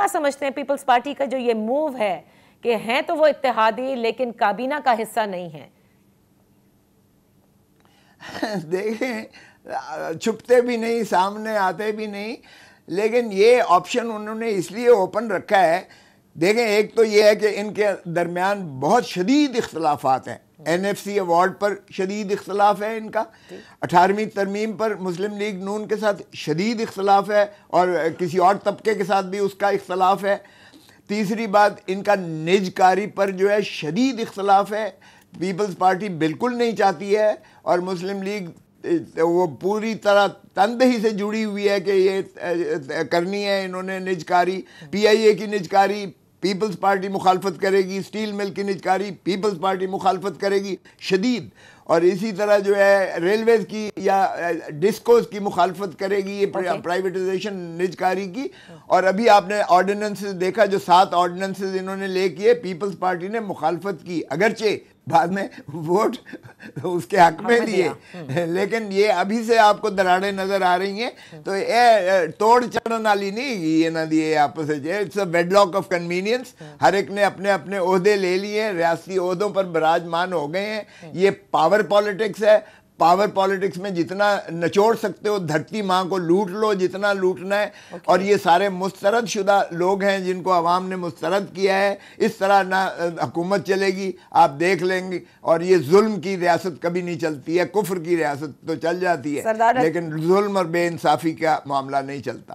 समझते हैं peoples party का जो ये मूव है कि हैं तो वो इत्तेहादी लेकिन काबीना का हिस्सा नहीं है? देखें, छुपते भी नहीं, सामने आते भी नहीं, लेकिन ये ऑप्शन उन्होंने इसलिए ओपन रखा है। देखें, एक तो ये है कि इनके दरमियान बहुत शदीद इख्तलाफात हैं। NFC अवार्ड पर शदीद इख्तलाफ है इनका, 18वीं तरमीम पर मुस्लिम लीग नून के साथ शदीद इख्तलाफ है, और किसी और तबके के साथ भी उसका इख्तलाफ है। तीसरी बात, इनका निजकारी पर जो है शदीद इख्तलाफ है। पीपल्स पार्टी बिल्कुल नहीं चाहती है, और मुस्लिम लीग वो पूरी तरह तनदही से जुड़ी हुई है कि ये करनी है इन्होंने निजकारी। PIA की निजकारी पीपल्स पार्टी मुखालफत करेगी, स्टील मिल की निजकारी पीपल्स पार्टी मुखालफत करेगी शदीद, और इसी तरह जो है रेलवेज की या डिस्कोस की मुखालफत करेगी, ये प्राइवेटाइजेशन निजकारी की। और अभी आपने ऑर्डिनेंसेस देखा, जो 7 ऑर्डिनेंसेस इन्होंने ले किए, पीपल्स पार्टी ने मुखालफत की, अगरचे बाद में वोट उसके हक में दिए, लेकिन ये अभी से आपको दरारें नजर आ रही हैं। तो ये तोड़ चढ़न वाली नहीं, ये ना दिए आपस में, it's a wedlock of convenience. हर एक ने अपने अपने ओहदे ले लिए, रियासती ओहदों पर विराजमान हो गए हैं। ये पावर पॉलिटिक्स है। पावर पॉलिटिक्स में जितना नचोड़ सकते हो, धरती माँ को लूट लो जितना लूटना है। और ये सारे मुस्तरद शुदा लोग हैं जिनको अवाम ने मुस्तरद किया है। इस तरह ना हुकूमत चलेगी, आप देख लेंगे। और ये जुल्म की रियासत कभी नहीं चलती है, कुफ्र की रियासत तो चल जाती है, लेकिन जुल्म और बेइंसाफी का मामला नहीं चलता।